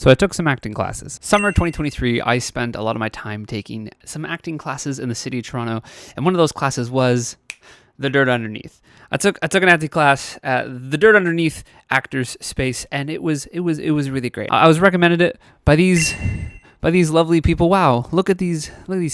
So I took some acting classes. Summer 2023, I spent a lot of my time taking some acting classes in the city of Toronto, and one of those classes was The Dirt Underneath. I took an acting class at The Dirt Underneath Actors Space, and it was really great. I was recommended it by these lovely people. Wow, look at these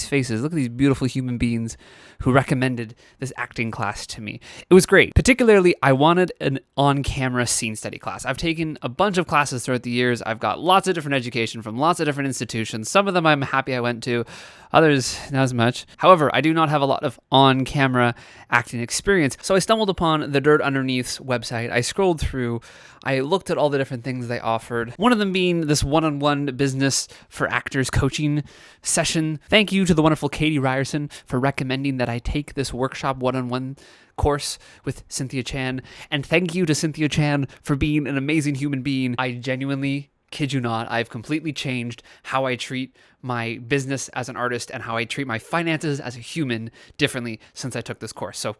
faces. Look at these beautiful human beings who recommended this acting class to me. It was great. Particularly, I wanted an on-camera scene study class. I've taken a bunch of classes throughout the years. I've got lots of different education from lots of different institutions. Some of them I'm happy I went to, others not as much. However, I do not have a lot of on-camera acting experience. So I stumbled upon the Dirt Underneath's website. I scrolled through. I looked at all the different things they offered. One of them being this one-on-one business for actors coaching session. Thank you to the wonderful Katie Ryerson for recommending that I take this workshop one-on-one course with Cynthia Chan. And thank you to Cynthia Chan for being an amazing human being. I genuinely, kid you not, I've completely changed how I treat my business as an artist and how I treat my finances as a human differently since I took this course. So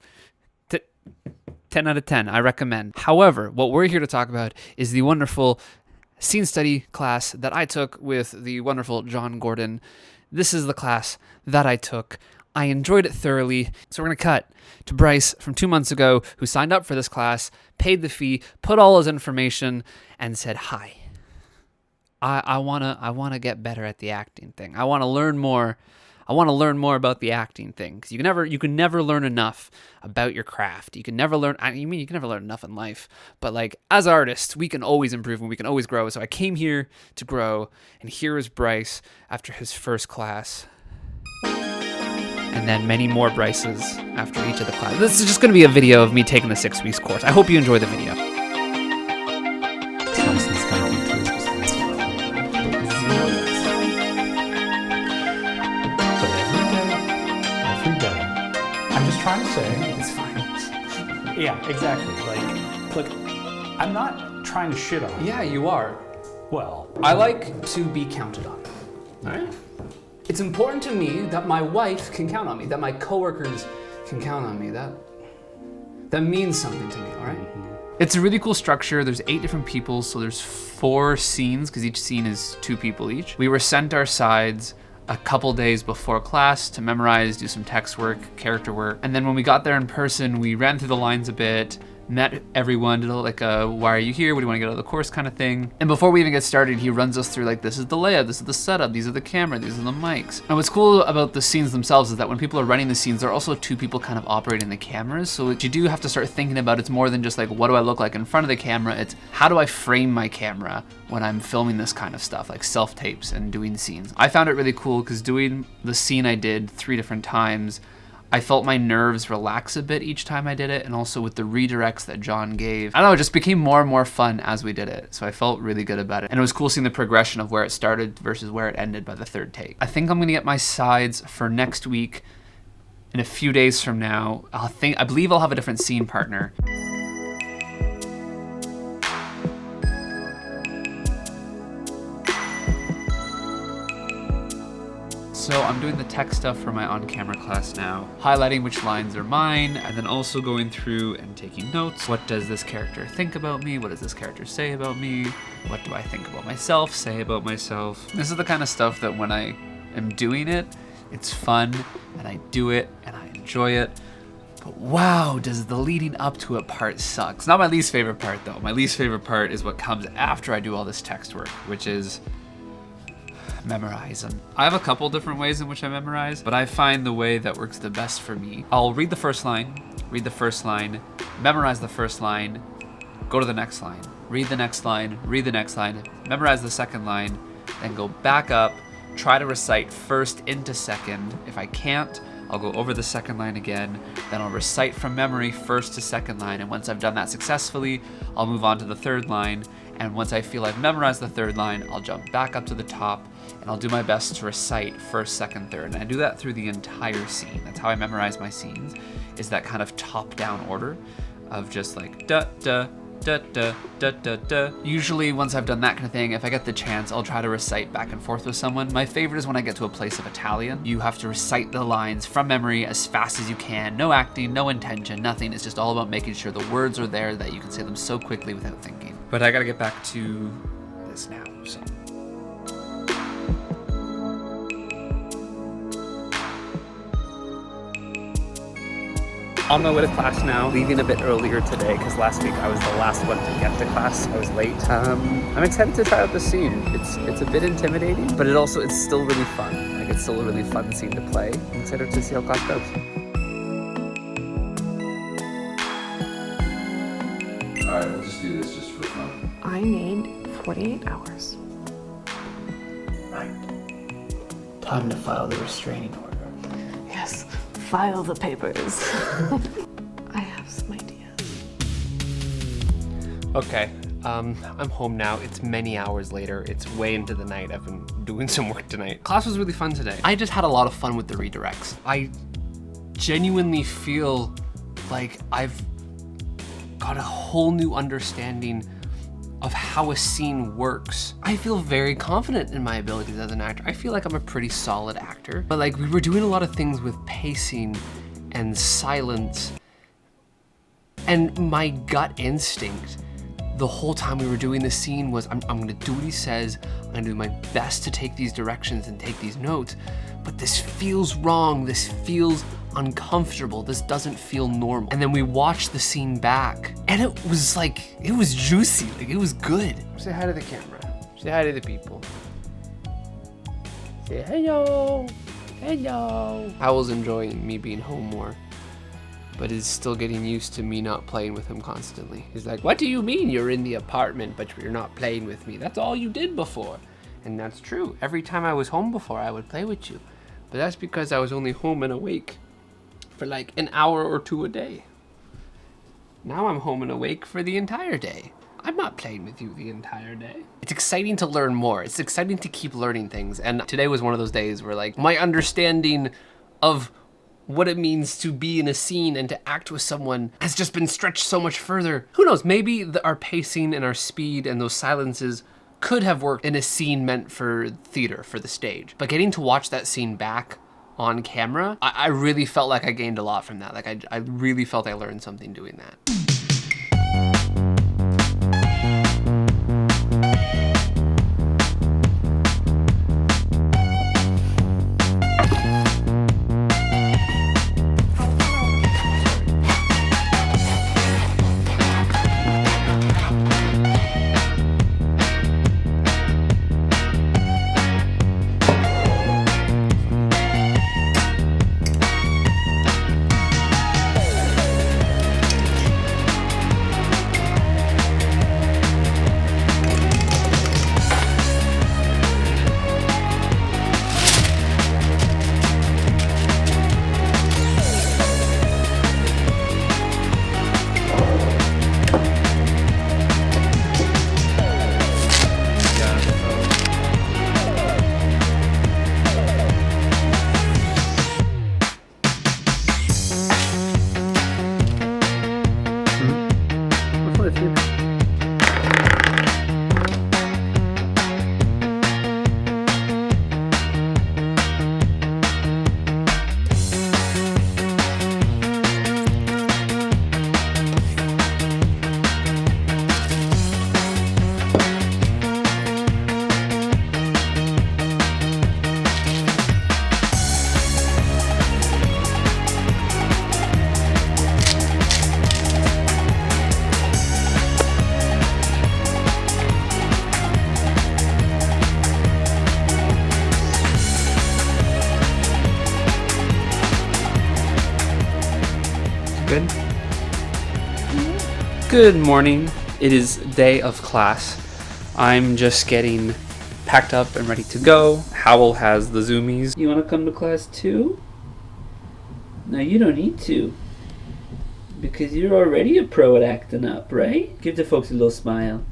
10 out of 10, I recommend. However, what we're here to talk about is the wonderful scene study class that I took with the wonderful John Gordon. This is the class that I took. I enjoyed it thoroughly. So we're going to cut to Bryce from 2 months ago, who signed up for this class, paid the fee, put all his information, and said, hi, I wanna get better at the acting thing. I want to learn more. I want to learn more about the acting thing, because you can never learn enough about your craft. You can never learn. You can never learn enough in life. But like as artists, we can always improve and we can always grow. So I came here to grow, and here is Bryce after his first class, and then many more Bryces after each of the classes. This is just going to be a video of me taking the 6 weeks course. I hope you enjoy the video. I'm just trying to say, It's fine. yeah, exactly. Like, I'm not trying to shit on you. Yeah, you are. Well, I like to be counted on. All right? It's important to me that my wife can count on me, that my coworkers can count on me. That means something to me, all right? It's a really cool structure. There's 8 different people, so there's 4 scenes, because each scene is 2 people each. We were sent our sides a couple days before class to memorize, do some text work, character work. And then when we got there in person, we ran through the lines a bit, met everyone, did like a why are you here, what do you want to get out of the course kind of thing. And before we even get started, he runs us through like, this is the layout, this is the setup, these are the camera, these are the mics. And what's cool about the scenes themselves is that when people are running the scenes, there are also 2 people kind of operating the cameras. So what you do have to start thinking about, it's more than just like, what do I look like in front of the camera? It's how do I frame my camera when I'm filming this kind of stuff, like self-tapes and doing scenes. I found it really cool because doing the scene I did 3 different times, I felt my nerves relax a bit each time I did it, and also with the redirects that John gave. I don't know, it just became more and more fun as we did it, so I felt really good about it. And it was cool seeing the progression of where it started versus where it ended by the 3rd take. I think I'm gonna get my sides for next week. In a few days from now, I believe I'll have a different scene partner. So I'm doing the tech stuff for my on-camera class now, highlighting which lines are mine, and then also going through and taking notes. What does this character think about me? What does this character say about me? What do I think about myself, say about myself? This is the kind of stuff that when I am doing it, it's fun, and I do it, and I enjoy it. But wow, does the leading up to it part suck. It's not my least favorite part though. My least favorite part is what comes after I do all this text work, which is memorize them. I have a couple different ways in which I memorize, but I find the way that works the best for me. I'll read the first line, memorize the first line, go to the next line, read the next line, memorize the second line, then go back up, try to recite first into second. If I can't, I'll go over the second line again, then I'll recite from memory first to second line, and once I've done that successfully, I'll move on to the third line, and once I feel I've memorized the third line, I'll jump back up to the top, and I'll do my best to recite first, second, third. And I do that through the entire scene. That's how I memorize my scenes, is that kind of top-down order of just like da da da da da da da. Usually once I've done that kind of thing, if I get the chance, I'll try to recite back and forth with someone. My favorite is when I get to a place of Italian. You have to recite the lines from memory as fast as you can. No acting, no intention, nothing. It's just all about making sure the words are there that you can say them so quickly without thinking. But I gotta get back to this now, so. On my way to class now, leaving a bit earlier today because last week I was the last one to get to class. I was late. I'm excited to try out the scene. It's a bit intimidating, but it's still really fun. Like, it's still a really fun scene to play. I'm excited to see how class goes. All right, we'll just do this just for fun. I need 48 hours. Right. Time to file the restraining order. Yes, file the papers. I have some ideas. Okay, I'm home now. It's many hours later. It's way into the night. I've been doing some work tonight. Class was really fun today. I just had a lot of fun with the redirects. I genuinely feel like I've got a whole new understanding of how a scene works. I feel very confident in my abilities as an actor. I feel like I'm a pretty solid actor, but like we were doing a lot of things with pacing and silence, and my gut instinct the whole time we were doing this scene was I'm gonna do what he says, I'm gonna do my best to take these directions and take these notes, but this feels wrong, this feels uncomfortable, this doesn't feel normal. And then we watched the scene back and it was juicy, like it was good. Say hi to the camera, say hi to the people. Say hello, hello. Howell's enjoying me being home more, but is still getting used to me not playing with him constantly. He's like, what do you mean you're in the apartment but you're not playing with me? That's all you did before. And that's true. Every time I was home before, I would play with you. But that's because I was only home and awake for like an hour or two a day. Now I'm home and awake for the entire day. I'm not playing with you the entire day. It's exciting to learn more. It's exciting to keep learning things. And today was one of those days where like my understanding of what it means to be in a scene and to act with someone has just been stretched so much further. Who knows, maybe our pacing and our speed and those silences could have worked in a scene meant for theater, for the stage. But getting to watch that scene back on camera, I really felt like I gained a lot from that. Like I really felt I learned something doing that. Good? Good morning. It is day of class. I'm just getting packed up and ready to go. Howell has the zoomies. You want to come to class too? No, you don't need to. Because you're already a pro at acting up, right? Give the folks a little smile.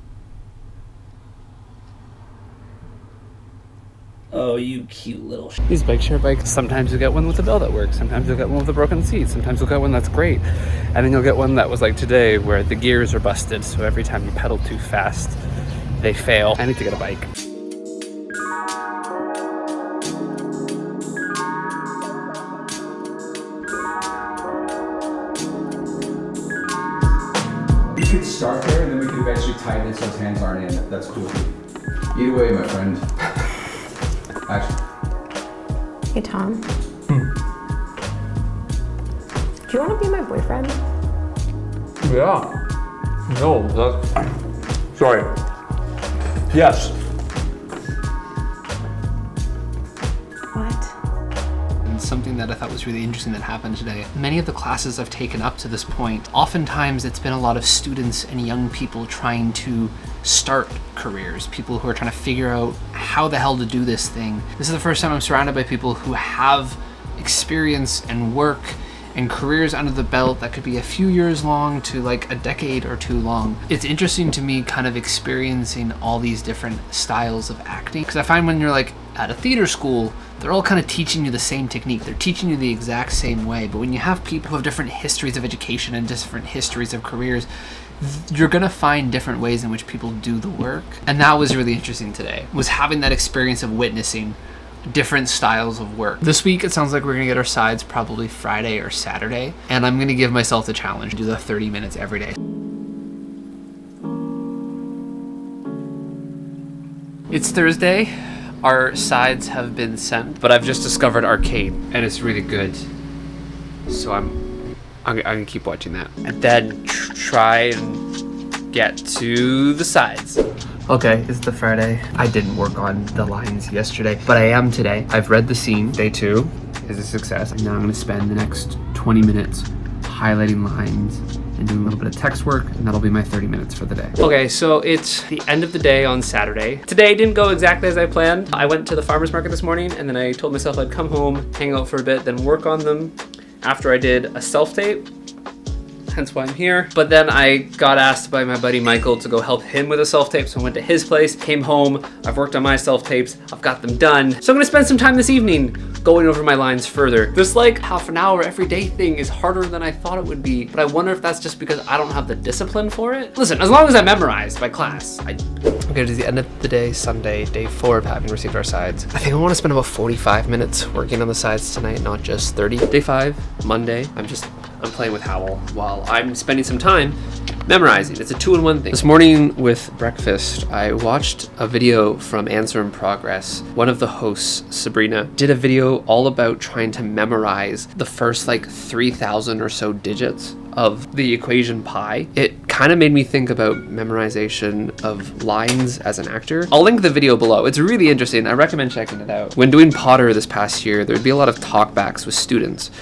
Oh, you cute little These bike share bikes, sometimes you'll get one with a bell that works, sometimes you'll get one with a broken seat, sometimes you'll get one that's great, and then you'll get one that was like today where the gears are busted, so every time you pedal too fast, they fail. I need to get a bike. We could start there and then we could eventually tighten it so his hands aren't in. That's cool. Either way, my friend. Action. Hey, Tom. Do you want to be my boyfriend? Yeah. No, that's... Sorry. Yes. What? And something that I thought was really interesting that happened today. Many of the classes I've taken up to this point, oftentimes it's been a lot of students and young people trying to start careers, people who are trying to figure out how the hell to do this thing. This is the first time I'm surrounded by people who have experience and work and careers under the belt that could be a few years long to like a decade or two long. It's interesting to me kind of experiencing all these different styles of acting, because I find when you're like at a theater school, they're all kind of teaching you the same technique. They're teaching you the exact same way. But when you have people who have different histories of education and different histories of careers, you're gonna find different ways in which people do the work. And that was really interesting today, was having that experience of witnessing different styles of work. This week it sounds like we're gonna get our sides probably Friday or Saturday, and I'm gonna give myself the challenge to do the 30 minutes every day. It's Thursday. Our sides have been sent, but I've just discovered Arcade, and it's really good. So I'm gonna keep watching that, and then try and get to the sides. Okay, it's the Friday. I didn't work on the lines yesterday, but I am today. I've read the scene. Day 2 is a success. And now I'm gonna spend the next 20 minutes highlighting lines and doing a little bit of text work, and that'll be my 30 minutes for the day. Okay, so it's the end of the day on Saturday. Today didn't go exactly as I planned. I went to the farmer's market this morning, and then I told myself I'd come home, hang out for a bit, then work on them after I did a self-tape. Hence why I'm here. But then I got asked by my buddy Michael to go help him with a self-tape, so I went to his place, came home, I've worked on my self-tapes, I've got them done. So I'm gonna spend some time this evening going over my lines further. This like half an hour every day thing is harder than I thought it would be, but I wonder if that's just because I don't have the discipline for it. Listen, as long as I memorize by class, Okay, it is the end of the day, Sunday, day 4 of having received our sides. I think I want to spend about 45 minutes working on the sides tonight, not just 30. Day 5, Monday, I'm playing with Howell while I'm spending some time memorizing. It's a 2-in-1 thing. This morning with breakfast, I watched a video from Answer in Progress. One of the hosts, Sabrina, did a video all about trying to memorize the first like 3,000 or so digits of the equation pi. It kind of made me think about memorization of lines as an actor. I'll link the video below. It's really interesting. I recommend checking it out. When doing Potter this past year, there'd be a lot of talkbacks with students.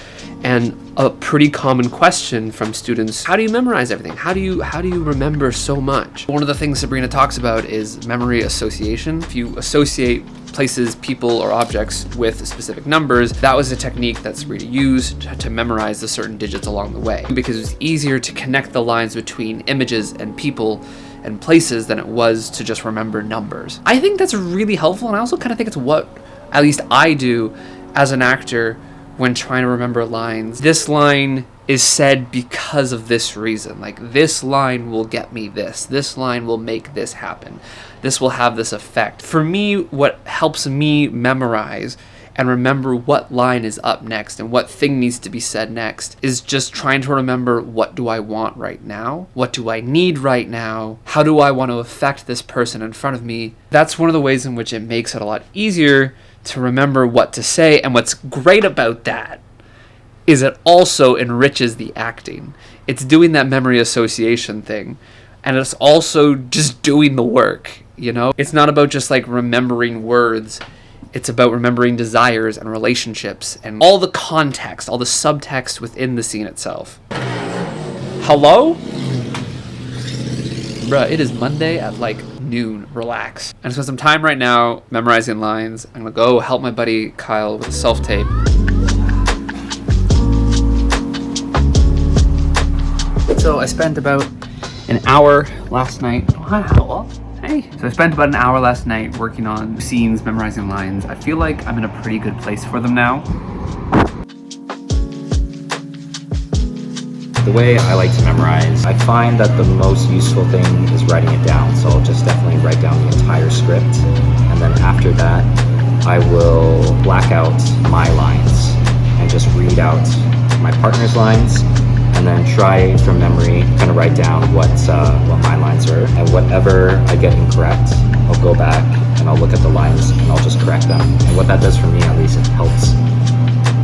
And a pretty common question from students, how do you memorize everything? How do you remember so much? One of the things Sabrina talks about is memory association. If you associate places, people, or objects with specific numbers, that was a technique that Sabrina used to memorize the certain digits along the way, because it was easier to connect the lines between images and people and places than it was to just remember numbers. I think that's really helpful, and I also kind of think it's what at least I do as an actor when trying to remember lines. This line is said because of this reason. Like, this line will get me this. This line will make this happen. This will have this effect. For me, what helps me memorize and remember what line is up next and what thing needs to be said next is just trying to remember, what do I want right now? What do I need right now? How do I want to affect this person in front of me? That's one of the ways in which it makes it a lot easier to remember what to say. And what's great about that is it also enriches the acting. It's doing that memory association thing, and it's also just doing the work, you know? It's not about just like remembering words. It's about remembering desires and relationships and all the context, all the subtext within the scene itself. Hello? Bruh, it is Monday at like noon. Relax. I'm gonna spend some time right now memorizing lines. I'm gonna go help my buddy Kyle with a self-tape. So I spent about an hour last night. Oh, hi, Howell. Hey. So I spent about an hour last night working on scenes, memorizing lines. I feel like I'm in a pretty good place for them now. The way I like to memorize, I find that the most useful thing is writing it down. So I'll just definitely write down the entire script. And then after that, I will black out my lines and just read out my partner's lines, and then try from memory, kind of write down what my lines are. And whatever I get incorrect, I'll go back and I'll look at the lines and I'll just correct them. And what that does for me, at least, it helps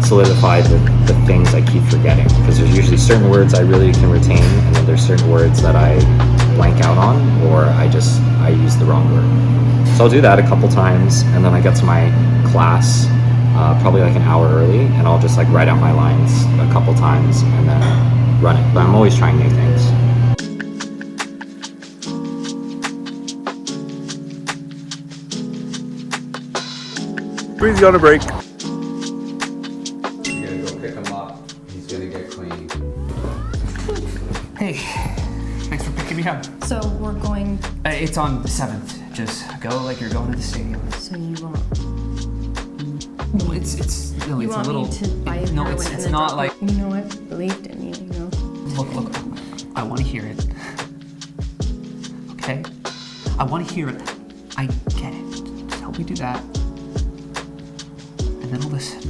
solidify the things I keep forgetting. Because there's usually certain words I really can retain, and then there's certain words that I blank out on, or I use the wrong word. So I'll do that a couple times, and then I get to my class probably like an hour early, and I'll just like write out my lines a couple times and then run it. But I'm always trying new things. Breezy on a break. You gotta go pick him up. He's gonna get clean. Hey, thanks for picking me up. So we're going. It's on the 7th. Just go like you're going to the stadium. So you won't. No, it's You a want little. me to buy you no, heroin it's and then not drop like. it? You know what? Believed in you. You know. Look, I want to hear it. Okay? I want to hear it. I get it. Just help me do that. And then I'll listen.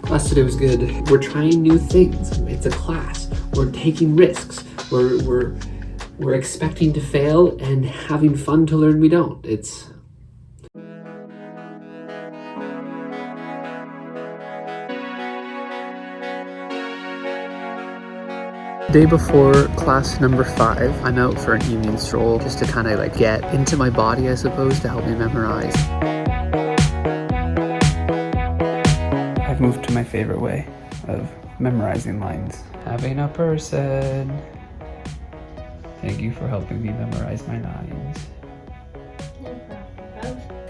Class today was good. We're trying new things. It's a class. We're taking risks. We're expecting to fail and having fun to learn we don't. It's Day before class number 5, I'm out for an evening stroll just to kind of like get into my body, I suppose, to help me memorize. I've moved to my favorite way of memorizing lines. Having a person. Thank you for helping me memorize my lines.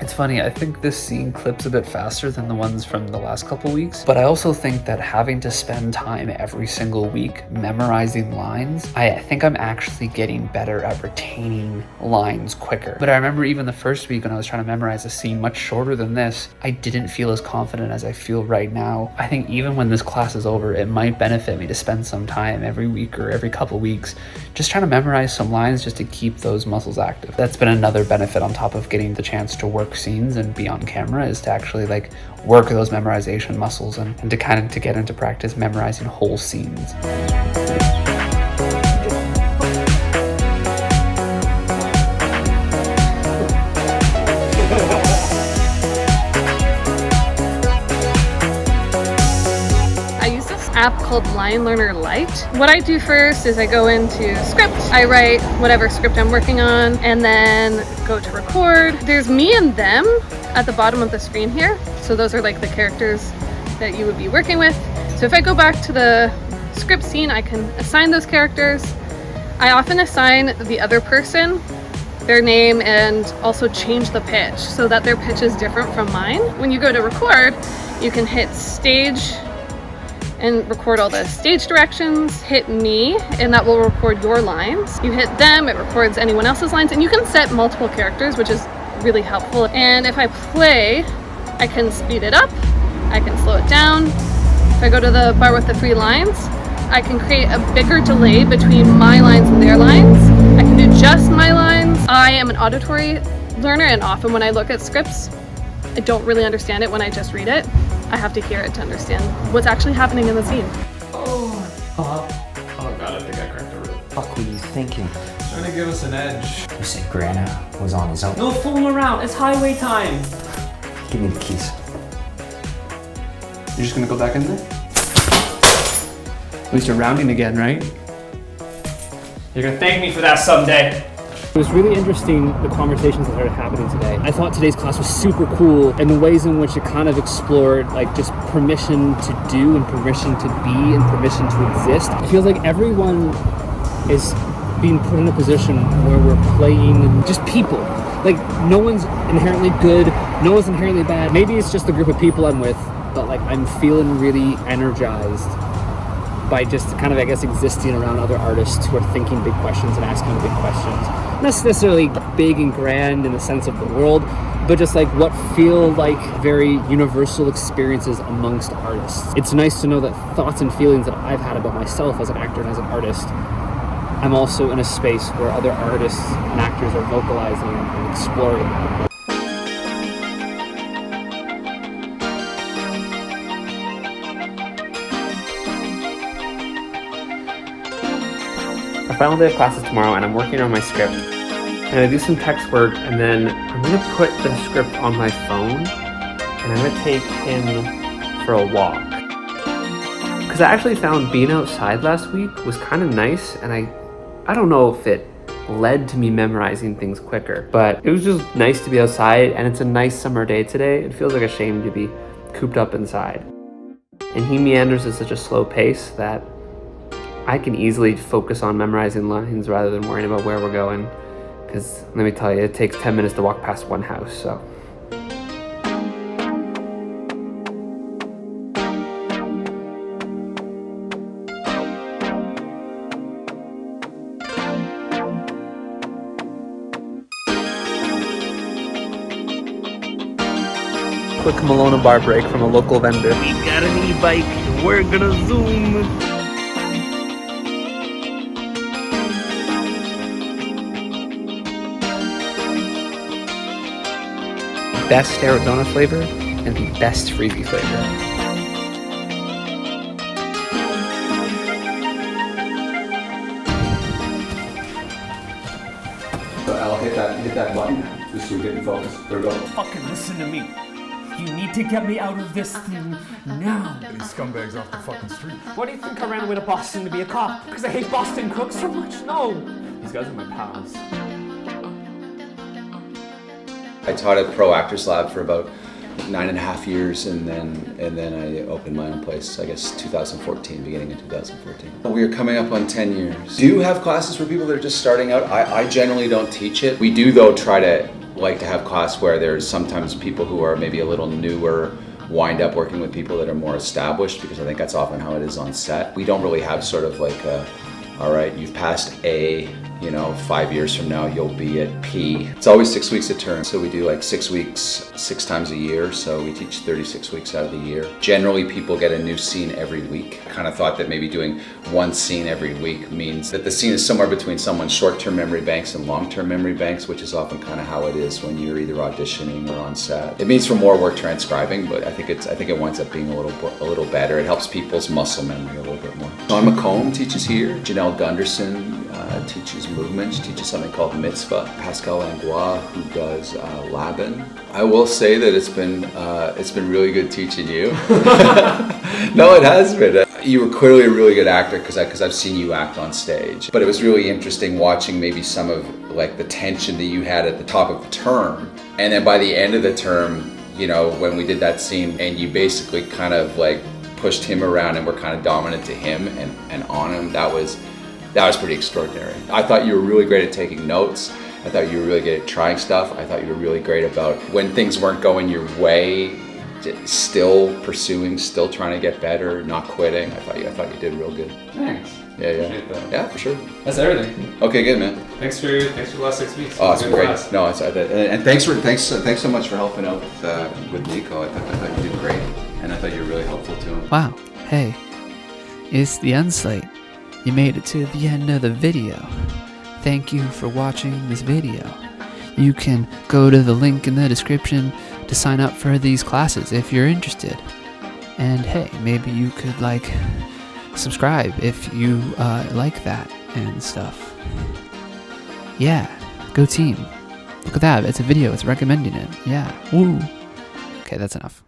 It's funny, I think this scene clips a bit faster than the ones from the last couple weeks, but I also think that having to spend time every single week memorizing lines, I think I'm actually getting better at retaining lines quicker. But I remember even the first week when I was trying to memorize a scene much shorter than this, I didn't feel as confident as I feel right now. I think even when this class is over, it might benefit me to spend some time every week or every couple weeks just trying to memorize some lines just to keep those muscles active. That's been another benefit on top of getting the chance to work scenes and be on camera, is to actually like work those memorization muscles and to kind of to get into practice memorizing whole scenes. App called Line Learner Lite. What I do first is I go into script, I write whatever script I'm working on, and then go to record. There's me and them at the bottom of the screen here. So those are like the characters that you would be working with. So if I go back to the script scene, I can assign those characters. I often assign the other person their name and also change the pitch so that their pitch is different from mine. When you go to record, you can hit stage and record all the stage directions, hit me, and that will record your lines. You hit them, it records anyone else's lines, and you can set multiple characters, which is really helpful. And if I play, I can speed it up, I can slow it down. If I go to the bar with the 3 lines, I can create a bigger delay between my lines and their lines. I can do just my lines. I am an auditory learner, and often when I look at scripts, I don't really understand it when I just read it. I have to hear it to understand what's actually happening in the scene. Oh god, I think I cracked the roof. Fuck were you thinking? Trying to give us an edge. You said Grana was on his own. no fooling around. It's highway time. Give me the keys. You're just gonna go back in there? At least you're rounding again, right? You're gonna thank me for that someday. It was really interesting, the conversations that started happening today. I thought today's class was super cool, and the ways in which it kind of explored like just permission to do and permission to be and permission to exist. It feels like everyone is being put in a position where we're playing just people. Like no one's inherently good, no one's inherently bad. Maybe it's just the group of people I'm with, but like I'm feeling really energized by just kind of, I guess, existing around other artists who are thinking big questions and asking big questions. Not necessarily big and grand in the sense of the world, but just like what feel like very universal experiences amongst artists. It's nice to know that thoughts and feelings that I've had about myself as an actor and as an artist, I'm also in a space where other artists and actors are vocalizing and exploring. Our final day of classes tomorrow, and I'm working on my script. And I do some text work, and then I'm gonna put the script on my phone, and I'm gonna take him for a walk. Because I actually found being outside last week was kind of nice, and I don't know if it led to me memorizing things quicker, but it was just nice to be outside, and it's a nice summer day today. It feels like a shame to be cooped up inside. And he meanders at such a slow pace that I can easily focus on memorizing lines rather than worrying about where we're going. Because let me tell you, it takes 10 minutes to walk past one house, so. Quick Malona bar break from a local vendor. We got an e-bike. We're gonna zoom. Best Arizona flavor and the best freebie flavor. So I'll hit that button just so we get in focus. There we go. Fucking listen to me. You need to get me out of this thing now. These scumbags off the fucking street. Why do you think I ran away to Boston to be a cop? Because I hate Boston cooks so much? No. These guys are my pals. I taught at Pro Actors Lab for about 9.5 years, and then I opened my own place, I guess 2014, beginning of 2014. We are coming up on 10 years. Do you have classes for people that are just starting out? I generally don't teach it. We do though try to have class where there's sometimes people who are maybe a little newer wind up working with people that are more established, because I think that's often how it is on set. We don't really have sort of like a, all right, you've passed A, 5 years from now you'll be at P. It's always 6 weeks a term, so we do like 6 weeks 6 times a year, so we teach 36 weeks out of the year. Generally people get a new scene every week. I kind of thought that maybe doing one scene every week means that the scene is somewhere between someone's short-term memory banks and long-term memory banks, which is often kind of how it is when you're either auditioning or on set. It means for more work transcribing, but I think it winds up being a little better. It helps people's muscle memory a little bit more. Sean McComb teaches here. Janelle Gunderson teaches movement. She teaches something called Mitzvah. Pascal Langlois, who does Laban. I will say that it's been really good teaching you. No, it has been. You were clearly a really good actor because I've seen you act on stage. But it was really interesting watching maybe some of like the tension that you had at the top of the term, and then by the end of the term, when we did that scene, and you basically kind of like pushed him around and were kind of dominant to him and on him. That was pretty extraordinary. I thought you were really great at taking notes. I thought you were really good at trying stuff. I thought you were really great about when things weren't going your way, still pursuing, still trying to get better, not quitting. I thought you did real good. Thanks. Yeah. Appreciate that. Yeah, for sure. That's everything. Okay, good, man. Thanks for the last 6 weeks. Oh, it's been great. No, and thanks so much for helping out with Nico. I thought you did great, and I thought you were really helpful to him. Wow. Hey, it's the Unslate. You made it to the end of the video. Thank you for watching this video. You can go to the link in the description to sign up for these classes if you're interested. And hey, maybe you could subscribe if you like that and stuff. Yeah, go team. Look at that, it's a video, it's recommending it. Yeah, woo. Okay, that's enough.